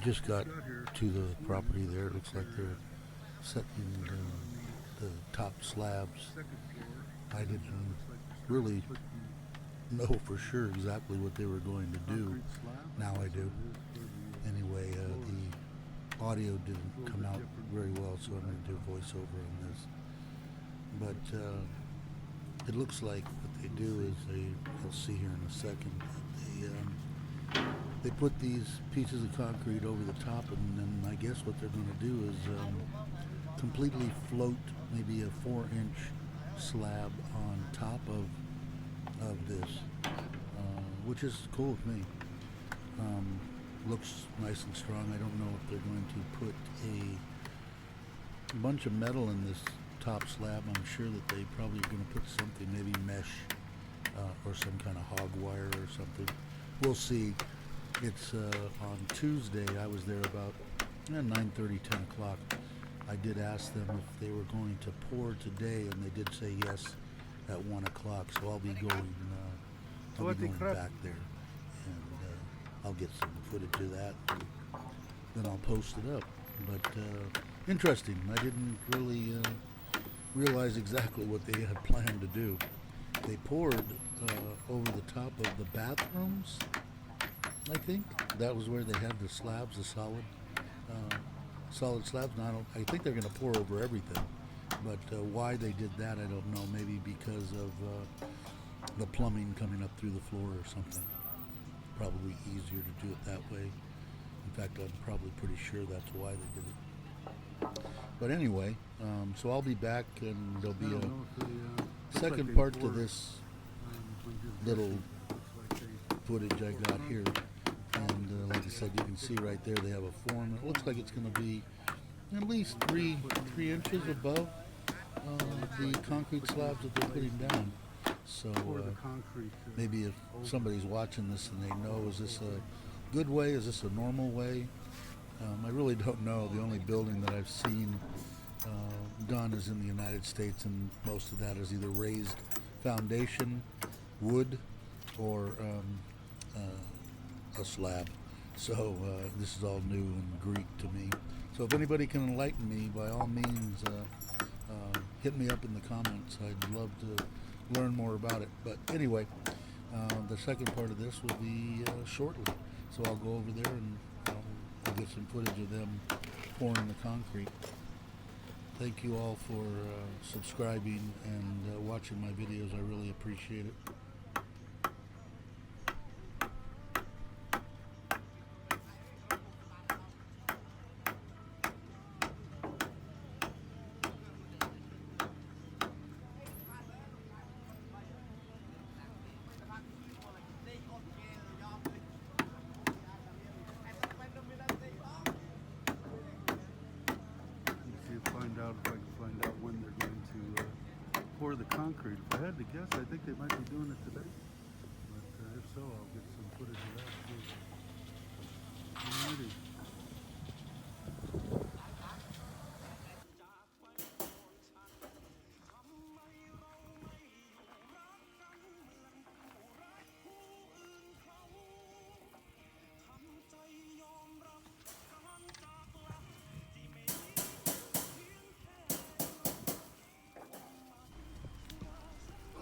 just got to the property there. It looks like they're setting the top slabs. I didn't really know for sure exactly what they were going to do. Now I do. Anyway, the audio didn't come out very well, so I'm going to do a voiceover on this. But it looks like what they do is you'll see here in a second, they put these pieces of concrete over the top, and then I guess what they're going to do is completely float maybe a 4-inch slab on top of this, which is cool with me. Looks nice and strong. I don't know if they're going to put a bunch of metal in this top slab. I'm sure that they probably are going to put something, maybe mesh or some kind of hog wire or something. We'll see. It's on Tuesday. I was there about 9:30, 10 o'clock. I did ask them if they were going to pour today, and they did say yes at 1 o'clock. So I'll be going, back there, and I'll get some footage of that. And then I'll post it up. But interesting. I didn't really realize exactly what they had planned to do. They poured over the top of the bathrooms. I think that was where they had the slabs, the solid slabs. Now, I think they're going to pour over everything, but why they did that, I don't know. Maybe because of the plumbing coming up through the floor or something. Probably easier to do it that way. In fact, I'm probably pretty sure that's why they did it. But anyway, so I'll be back, and there'll be a second part to this little footage I got here. And like I said, you can see right there they have a form. It looks like it's going to be at least three inches above the concrete slabs that they're putting down. So maybe if somebody's watching this and they know, is this a good way? Is this a normal way? I really don't know. The only building that I've seen done is in the United States, and most of that is either raised foundation, wood, or a slab. So this is all new and Greek to me. So if anybody can enlighten me, by all means, hit me up in the comments. I'd love to learn more about it. But anyway, the second part of this will be shortly. So I'll go over there and I'll get some footage of them pouring the concrete. Thank you all for subscribing and watching my videos. I really appreciate it. If I can find out when they're going to pour the concrete. If I had to guess, I think they might be doing it today. But if so, I'll get some footage of that too. Alrighty.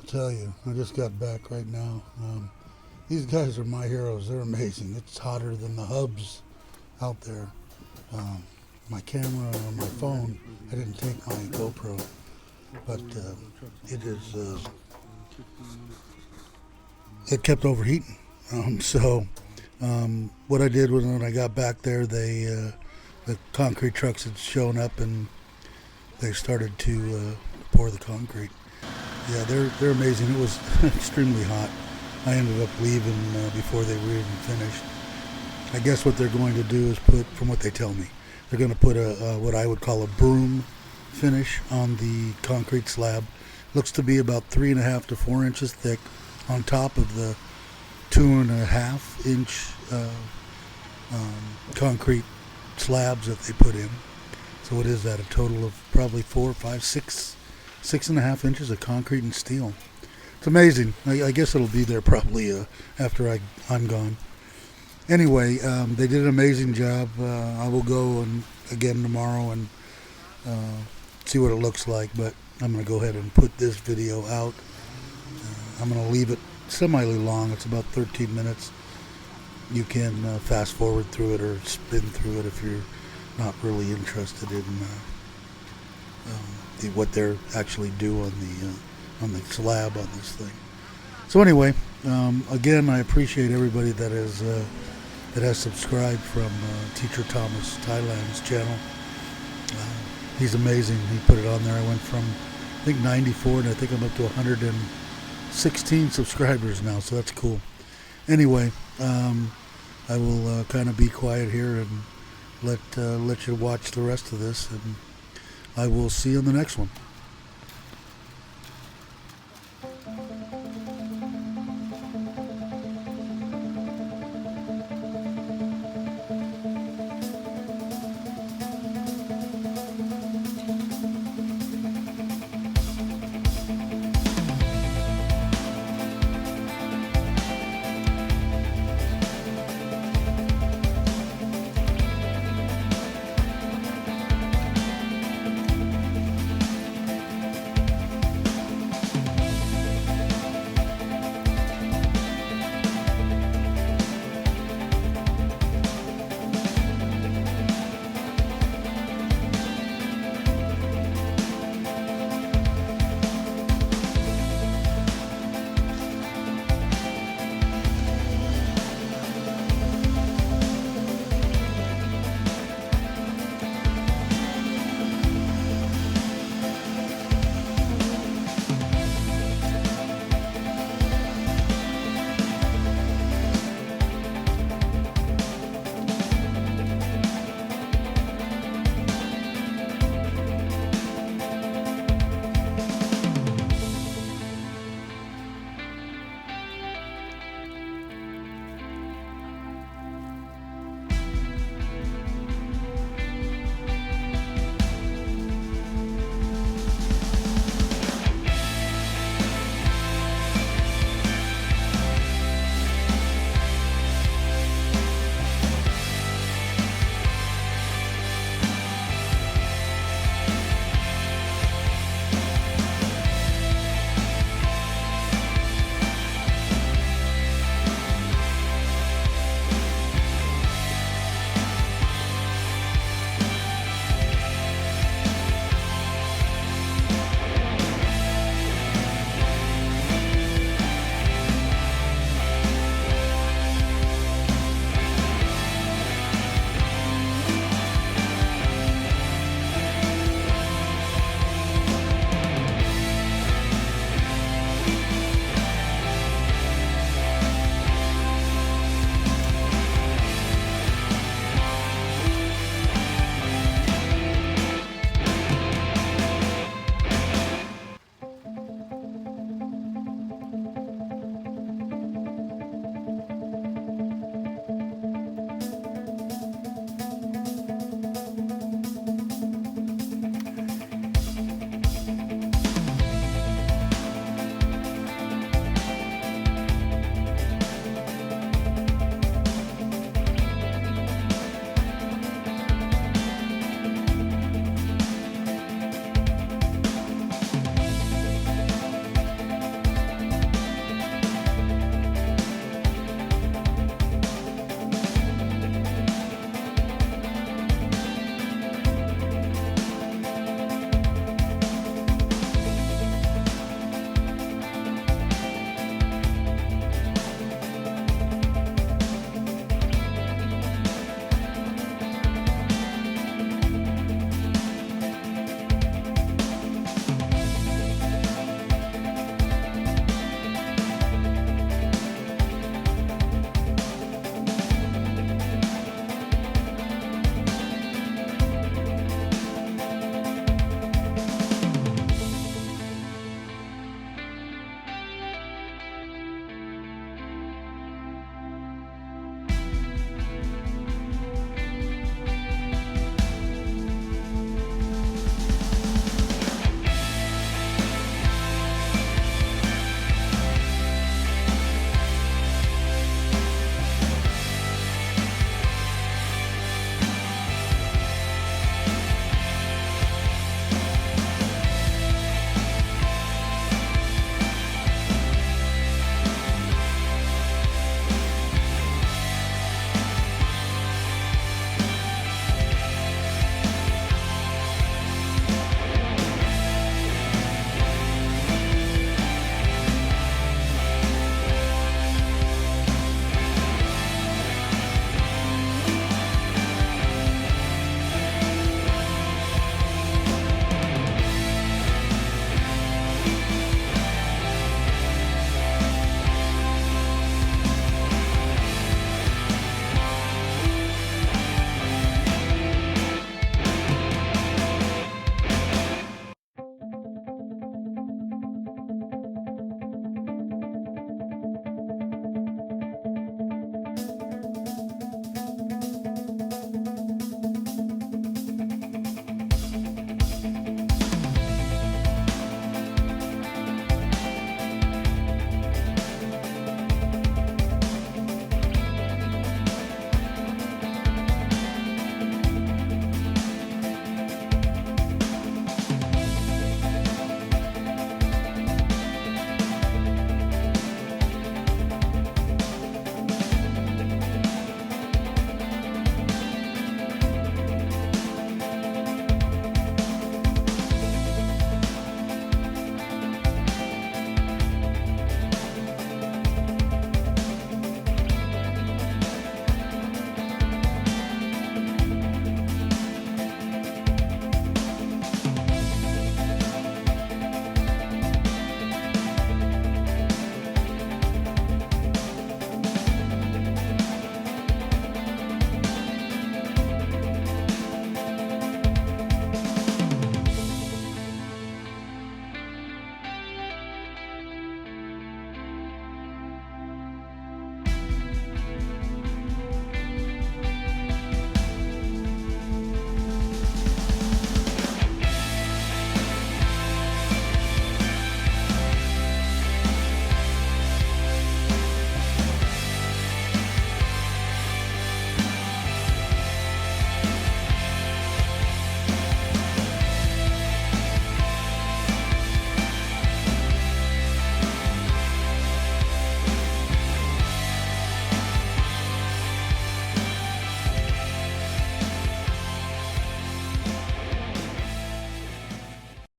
Tell you, I just got back right now. These guys are my heroes. They're amazing. It's hotter than the hubs out there. My camera on my phone, I didn't take my GoPro, but it is. It kept overheating. What I did was when I got back there, the concrete trucks had shown up and they started to pour the concrete. Yeah, they're amazing. It was extremely hot. I ended up leaving before they were even finished. I guess what they're going to do is put, from what they tell me, they're going to put a what I would call a broom finish on the concrete slab. Looks to be about 3.5 to 4 inches thick on top of the 2.5 inch concrete slabs that they put in. So what is that? A total of probably 4, 5, 6.5 inches of concrete and steel. It's amazing. I guess it'll be there probably after I'm gone. Anyway, they did an amazing job. I will go and again tomorrow and see what it looks like, but I'm going to go ahead and put this video out. I'm going to leave it semi long. It's about 13 minutes. You can fast forward through it or spin through it if you're not really interested in what they're actually do on the slab on this thing. So anyway, again, I appreciate everybody that has subscribed from Teacher Thomas Thailand's channel. He's amazing. He put it on there. I went from I think 94 and I think I'm up to 116 subscribers now, so that's cool. Anyway, I will kind of be quiet here and let you watch the rest of this, and I will see you in the next one.